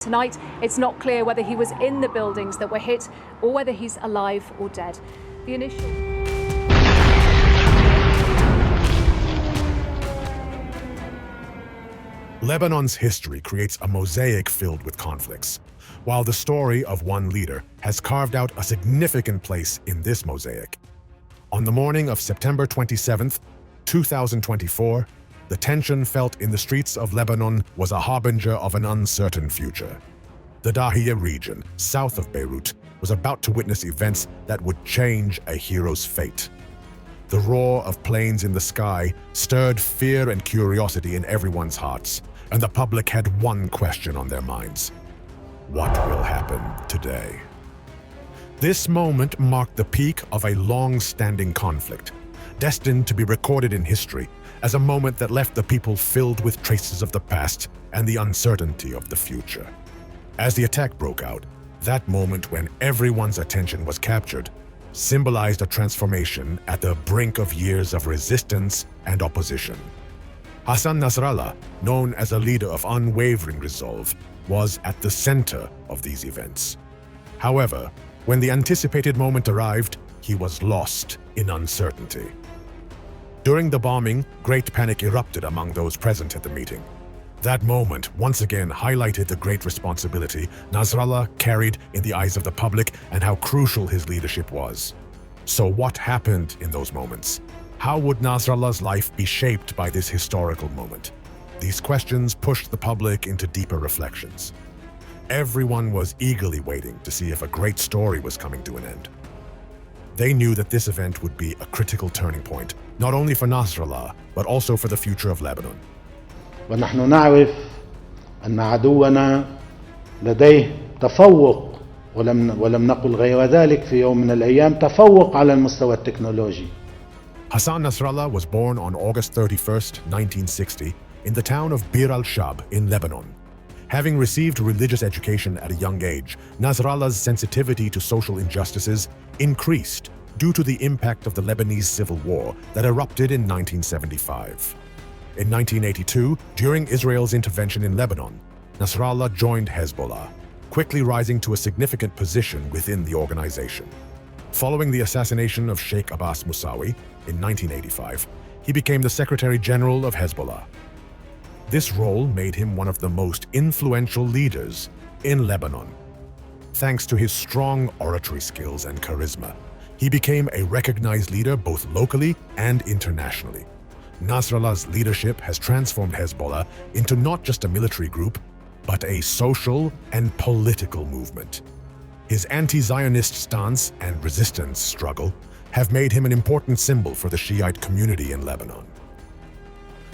Tonight, it's not clear whether he was in the buildings that were hit or whether he's alive or dead. The initial... Lebanon's history creates a mosaic filled with conflicts, while the story of one leader has carved out a significant place in this mosaic. On the morning of September 27, 2024, the tension felt in the streets of Lebanon was a harbinger of an uncertain future. The Dahiya region, south of Beirut, was about to witness events that would change a hero's fate. The roar of planes in the sky stirred fear and curiosity in everyone's hearts, and the public had one question on their minds: what will happen today? This moment marked the peak of a long-standing conflict, destined to be recorded in history as a moment that left the people filled with traces of the past and the uncertainty of the future. As the attack broke out, that moment when everyone's attention was captured symbolized a transformation at the brink of years of resistance and opposition. Hassan Nasrallah, known as a leader of unwavering resolve, was at the center of these events. However, when the anticipated moment arrived, he was lost in uncertainty. During the bombing, great panic erupted among those present at the meeting. That moment once again highlighted the great responsibility Nasrallah carried in the eyes of the public and how crucial his leadership was. So what happened in those moments? How would Nasrallah's life be shaped by this historical moment? These questions pushed the public into deeper reflections. Everyone was eagerly waiting to see if a great story was coming to an end. They knew that this event would be a critical turning point, not only for Nasrallah, but also for the future of Lebanon. ونحن نعرف أن عدونا لديه تفوق ولم نقل غير ذلك في يوم من الأيام تفوق على المستوى التكنولوجي. Hassan Nasrallah was born on August 31, 1960, in the town of Bir Shaab in Lebanon. Having received religious education at a young age, Nasrallah's sensitivity to social injustices increased due to the impact of the Lebanese Civil War that erupted in 1975. In 1982, during Israel's intervention in Lebanon, Nasrallah joined Hezbollah, quickly rising to a significant position within the organization. Following the assassination of Sheikh Abbas Musavi in 1985, he became the Secretary-General of Hezbollah. This role made him one of the most influential leaders in Lebanon. Thanks to his strong oratory skills and charisma, he became a recognized leader both locally and internationally. Nasrallah's leadership has transformed Hezbollah into not just a military group, but a social and political movement. His anti-Zionist stance and resistance struggle have made him an important symbol for the Shiite community in Lebanon.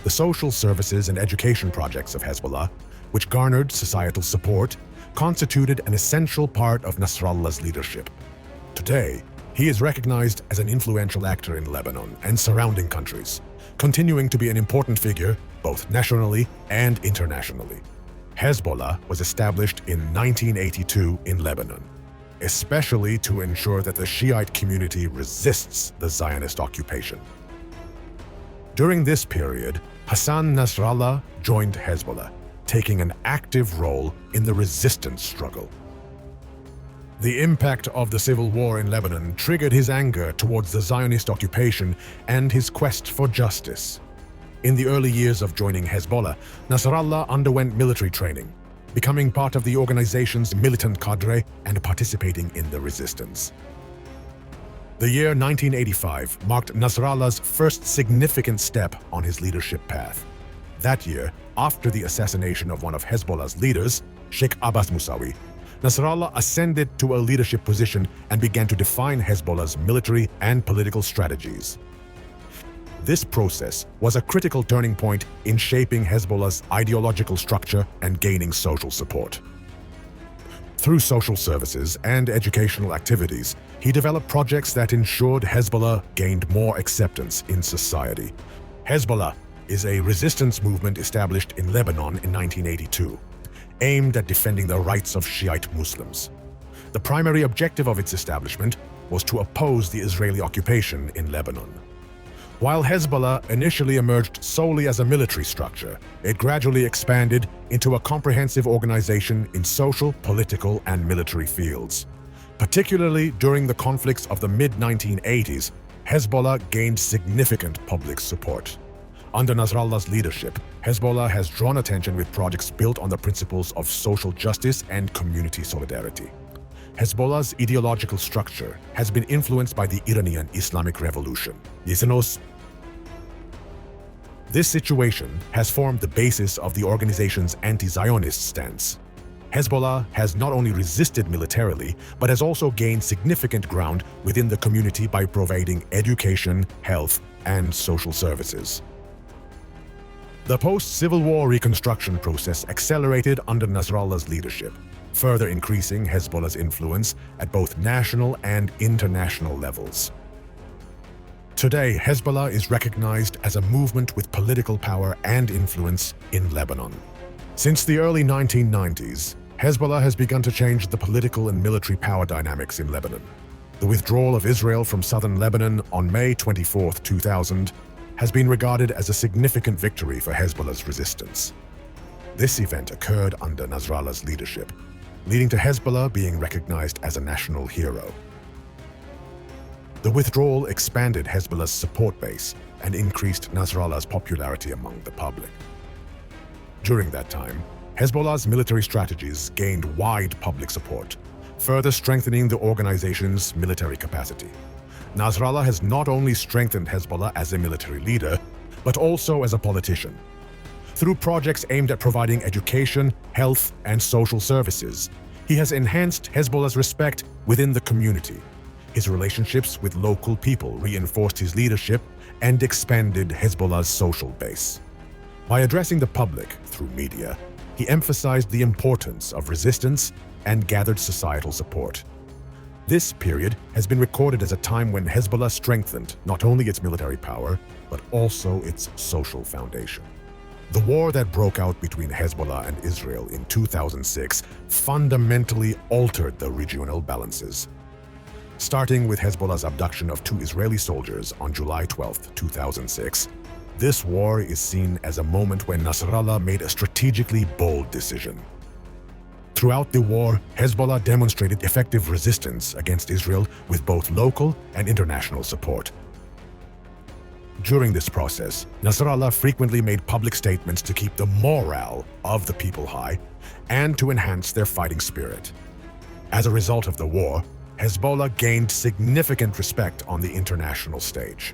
The social services and education projects of Hezbollah, which garnered societal support, constituted an essential part of Nasrallah's leadership. Today, he is recognized as an influential actor in Lebanon and surrounding countries, continuing to be an important figure both nationally and internationally. Hezbollah was established in 1982 in Lebanon, especially to ensure that the Shiite community resists the Zionist occupation. During this period, Hassan Nasrallah joined Hezbollah, taking an active role in the resistance struggle. The impact of the civil war in Lebanon triggered his anger towards the Zionist occupation and his quest for justice. In the early years of joining Hezbollah, Nasrallah underwent military training, becoming part of the organization's militant cadre and participating in the resistance. The year 1985 marked Nasrallah's first significant step on his leadership path. That year, after the assassination of one of Hezbollah's leaders, Sheikh Abbas Musavi, Nasrallah ascended to a leadership position and began to define Hezbollah's military and political strategies. This process was a critical turning point in shaping Hezbollah's ideological structure and gaining social support. Through social services and educational activities, he developed projects that ensured Hezbollah gained more acceptance in society. Hezbollah is a resistance movement established in Lebanon in 1982, aimed at defending the rights of Shiite Muslims. The primary objective of its establishment was to oppose the Israeli occupation in Lebanon. While Hezbollah initially emerged solely as a military structure, it gradually expanded into a comprehensive organization in social, political, and military fields. Particularly during the conflicts of the mid-1980s, Hezbollah gained significant public support. Under Nasrallah's leadership, Hezbollah has drawn attention with projects built on the principles of social justice and community solidarity. Hezbollah's ideological structure has been influenced by the Iranian Islamic Revolution. This situation has formed the basis of the organization's anti-Zionist stance. Hezbollah has not only resisted militarily, but has also gained significant ground within the community by providing education, health, and social services. The post-Civil War reconstruction process accelerated under Nasrallah's leadership, further increasing Hezbollah's influence at both national and international levels. Today, Hezbollah is recognized as a movement with political power and influence in Lebanon. Since the early 1990s, Hezbollah has begun to change the political and military power dynamics in Lebanon. The withdrawal of Israel from southern Lebanon on May 24, 2000, has been regarded as a significant victory for Hezbollah's resistance. This event occurred under Nasrallah's leadership, leading to Hezbollah being recognized as a national hero. The withdrawal expanded Hezbollah's support base and increased Nasrallah's popularity among the public. During that time, Hezbollah's military strategies gained wide public support, further strengthening the organization's military capacity. Nasrallah has not only strengthened Hezbollah as a military leader, but also as a politician. Through projects aimed at providing education, health, and social services, he has enhanced Hezbollah's respect within the community. His relationships with local people reinforced his leadership and expanded Hezbollah's social base. By addressing the public through media, he emphasized the importance of resistance and gathered societal support. This period has been recorded as a time when Hezbollah strengthened not only its military power, but also its social foundation. The war that broke out between Hezbollah and Israel in 2006 fundamentally altered the regional balances. Starting with Hezbollah's abduction of 2 Israeli soldiers on July 12, 2006, this war is seen as a moment when Nasrallah made a strategically bold decision. Throughout the war, Hezbollah demonstrated effective resistance against Israel with both local and international support. During this process, Nasrallah frequently made public statements to keep the morale of the people high and to enhance their fighting spirit. As a result of the war, Hezbollah gained significant respect on the international stage.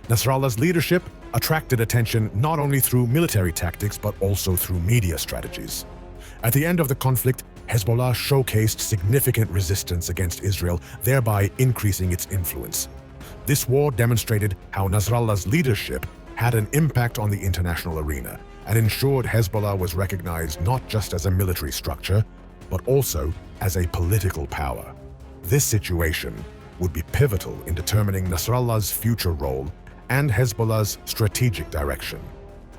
Nasrallah's leadership attracted attention not only through military tactics but also through media strategies. At the end of the conflict, Hezbollah showcased significant resistance against Israel, thereby increasing its influence. This war demonstrated how Nasrallah's leadership had an impact on the international arena and ensured Hezbollah was recognized not just as a military structure, but also as a political power. This situation would be pivotal in determining Nasrallah's future role and Hezbollah's strategic direction.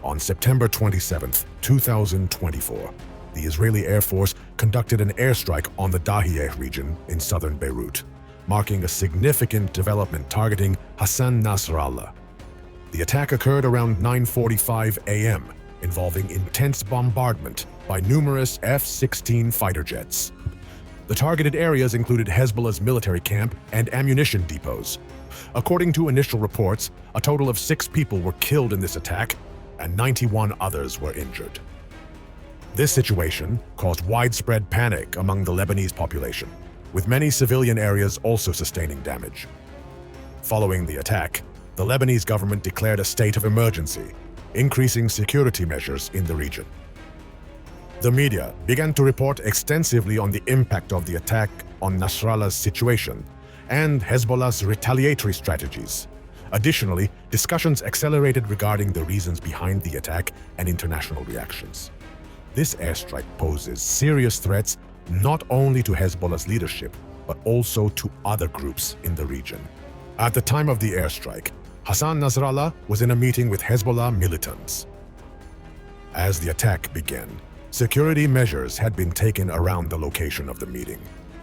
On September 27, 2024, the Israeli Air Force conducted an airstrike on the Dahiyeh region in southern Beirut, marking a significant development targeting Hassan Nasrallah. The attack occurred around 9:45 a.m., involving intense bombardment by numerous F-16 fighter jets. The targeted areas included Hezbollah's military camp and ammunition depots. According to initial reports, a total of 6 people were killed in this attack and 91 others were injured. This situation caused widespread panic among the Lebanese population, with many civilian areas also sustaining damage. Following the attack, the Lebanese government declared a state of emergency, increasing security measures in the region. The media began to report extensively on the impact of the attack on Nasrallah's situation and Hezbollah's retaliatory strategies. Additionally, discussions accelerated regarding the reasons behind the attack and international reactions. This airstrike poses serious threats not only to Hezbollah's leadership, but also to other groups in the region. At the time of the airstrike, Hasan Nasrallah was in a meeting with Hezbollah militants. As the attack began, security measures had been taken around the location of the meeting.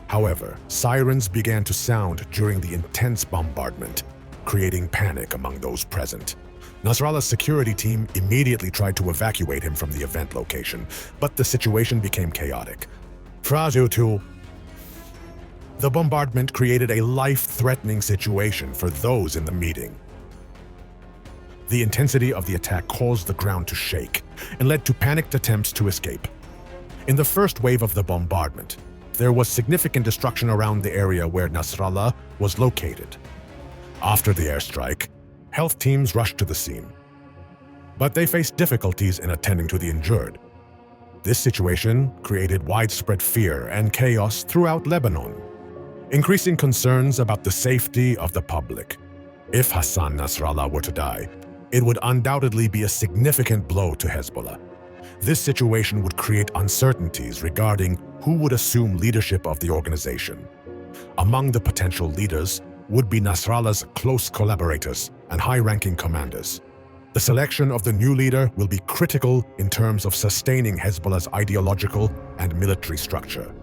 However, sirens began to sound during the intense bombardment, creating panic among those present. Nasrallah's security team immediately tried to evacuate him from the event location, but the situation became chaotic. The bombardment created a life-threatening situation for those in the meeting. The intensity of the attack caused the ground to shake and led to panicked attempts to escape. In the first wave of the bombardment, there was significant destruction around the area where Nasrallah was located. After the airstrike, health teams rushed to the scene, but they faced difficulties in attending to the injured. This situation created widespread fear and chaos throughout Lebanon, increasing concerns about the safety of the public. If Hassan Nasrallah were to die, it would undoubtedly be a significant blow to Hezbollah. This situation would create uncertainties regarding who would assume leadership of the organization. Among the potential leaders would be Nasrallah's close collaborators and high-ranking commanders. The selection of the new leader will be critical in terms of sustaining Hezbollah's ideological and military structure.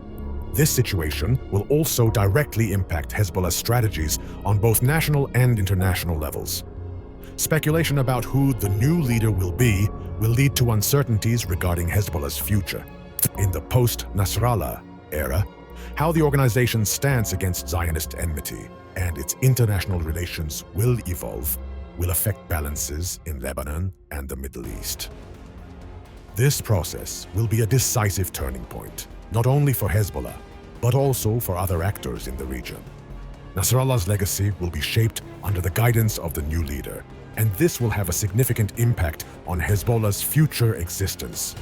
This situation will also directly impact Hezbollah's strategies on both national and international levels. Speculation about who the new leader will be will lead to uncertainties regarding Hezbollah's future. In the post-Nasrallah era, how the organization's stance against Zionist enmity and its international relations will evolve will affect balances in Lebanon and the Middle East. This process will be a decisive turning point, not only for Hezbollah, but also for other actors in the region. Nasrallah's legacy will be shaped under the guidance of the new leader, and this will have a significant impact on Hezbollah's future existence.